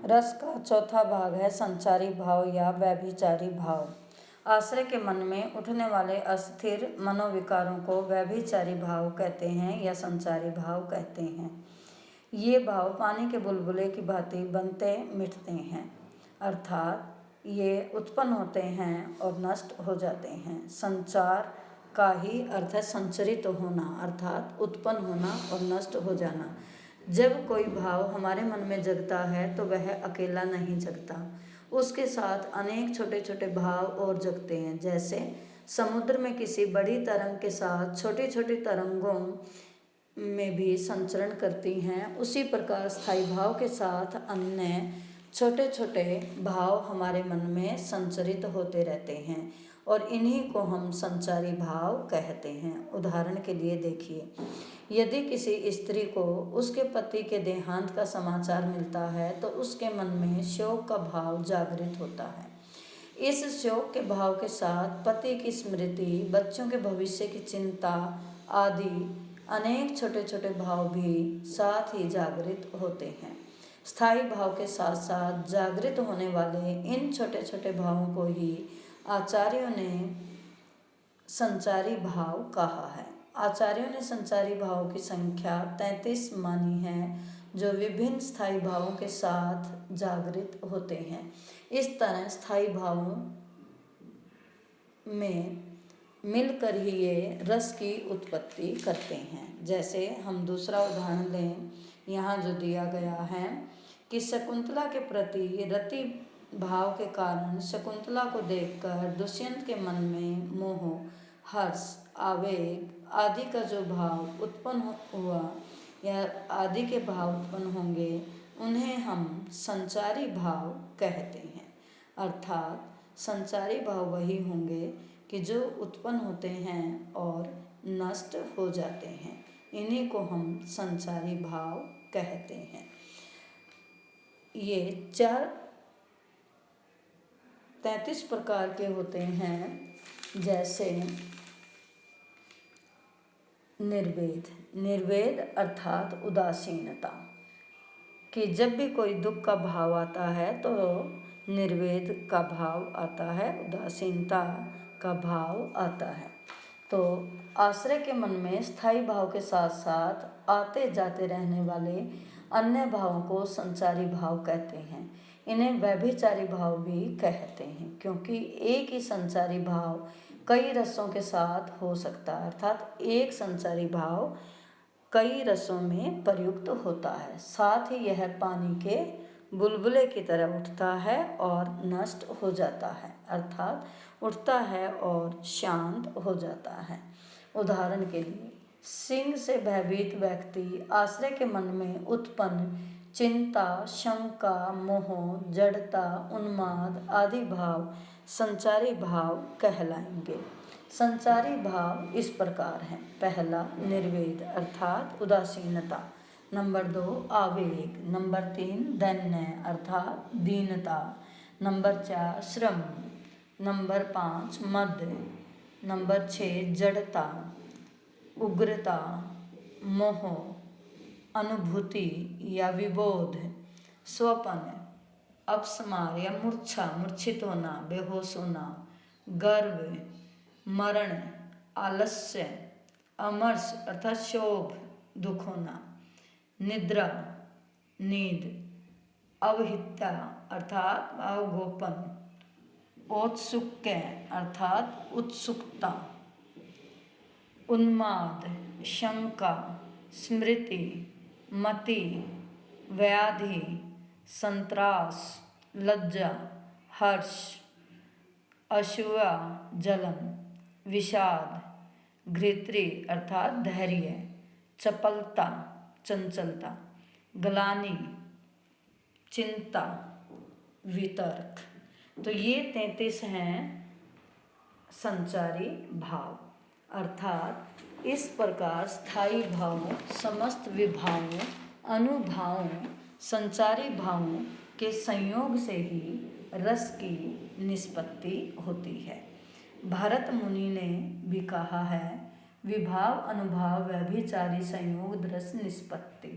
रस का चौथा भाग है संचारी भाव या व्यभिचारी भाव। आश्रय के मन में उठने वाले अस्थिर मनोविकारों को व्यभिचारी भाव कहते हैं या संचारी भाव कहते हैं। ये भाव पानी के बुलबुले की भांति बनते मिटते हैं, अर्थात ये उत्पन्न होते हैं और नष्ट हो जाते हैं। संचार का ही अर्थ है संचरित होना, अर्थात उत्पन्न होना और नष्ट हो जाना। जब कोई भाव हमारे मन में जगता है तो वह अकेला नहीं जगता, उसके साथ अनेक छोटे छोटे भाव और जगते हैं। जैसे समुद्र में किसी बड़ी तरंग के साथ छोटी छोटी तरंगों में भी संचरण करती हैं, उसी प्रकार स्थायी भाव के साथ अन्य छोटे छोटे भाव हमारे मन में संचरित होते रहते हैं और इन्हीं को हम संचारी भाव कहते हैं। उदाहरण के लिए देखिए, यदि किसी स्त्री को उसके पति के देहांत का समाचार मिलता है तो उसके मन में शोक का भाव जागृत होता है। इस शोक के भाव के साथ पति की स्मृति, बच्चों के भविष्य की चिंता आदि अनेक छोटे छोटे भाव भी साथ ही जागृत होते हैं। स्थायी भाव के साथ साथ जागृत होने वाले इन छोटे छोटे भावों को ही आचार्यों ने संचारी भाव कहा है। आचार्यों ने संचारी भाव की संख्या 33 मानी है, जो विभिन्न स्थायी भावों के साथ जागृत होते हैं। इस तरह स्थायी भावों में मिलकर ही ये रस की उत्पत्ति करते हैं। जैसे हम दूसरा उदाहरण लें, यहाँ जो दिया गया है कि शकुंतला के प्रति रति भाव के कारण शकुंतला को देखकर दुष्यंत के मन में मोह, हर्ष, आवेग आदि का जो भाव उत्पन्न हुआ या आदि के भाव उत्पन्न होंगे, उन्हें हम संचारी भाव कहते हैं। अर्थात संचारी भाव वही होंगे कि जो उत्पन्न होते हैं और नष्ट हो जाते हैं, इन्हीं को हम संचारी भाव कहते हैं। ये 33 प्रकार के होते हैं। जैसे निर्वेद, निर्वेद अर्थात उदासीनता, कि जब भी कोई दुख का भाव आता है तो निर्वेद का भाव आता है, उदासीनता का भाव आता है। तो आश्रय के मन में स्थायी भाव के साथ साथ आते जाते रहने वाले अन्य भावों को संचारी भाव कहते हैं। इन्हें व्यभिचारी भाव भी कहते हैं, क्योंकि एक ही संचारी भाव कई रसों के साथ हो सकता है, अर्थात एक संचारी भाव कई रसों में प्रयुक्त होता है। साथ ही यह पानी के बुलबुले की तरह उठता है और नष्ट हो जाता है, अर्थात उठता है और शांत हो जाता है। उदाहरण के लिए, सिंह से भयभीत व्यक्ति आश्रय के मन में उत्पन्न चिंता, शंका, मोह, जड़ता, उन्माद आदि भाव संचारी भाव कहलाएंगे। संचारी भाव इस प्रकार हैं। पहला निर्वेद अर्थात उदासीनता, नंबर 2 आवेग, नंबर 3 दैन्य अर्थात दीनता, नंबर 4 श्रम, नंबर 5 मद, नंबर 6 जड़ता, उग्रता, मोह, अनुभूति या विबोध, स्वपन, अपस्मार या मूर्छा, मूर्छित होना, बेहोश होना, गर्व, मरण, आलस्य, अमर्ष अर्थात शोभ, दुख होना, निद्रा, नींद, अवहिता अर्थात अवगोपन, औत्सुक्य अर्थात उत्सुकता, उन्माद, शंका, स्मृति, मति, व्याधि, संत्रास, लज्जा, हर्ष, असूया, जलन, विषाद, घृत्री अर्थात धैर्य, चपलता, चंचलता, ग्लानि, चिंता, वितर्क। तो ये 33 हैं संचारी भाव। अर्थात इस प्रकार स्थायी भावों, समस्त विभावों, अनुभावों, संचारी भावों के संयोग से ही रस की निष्पत्ति होती है। भरत मुनि ने भी कहा है, विभाव अनुभाव व्यभिचारी संयोग रस निष्पत्ति।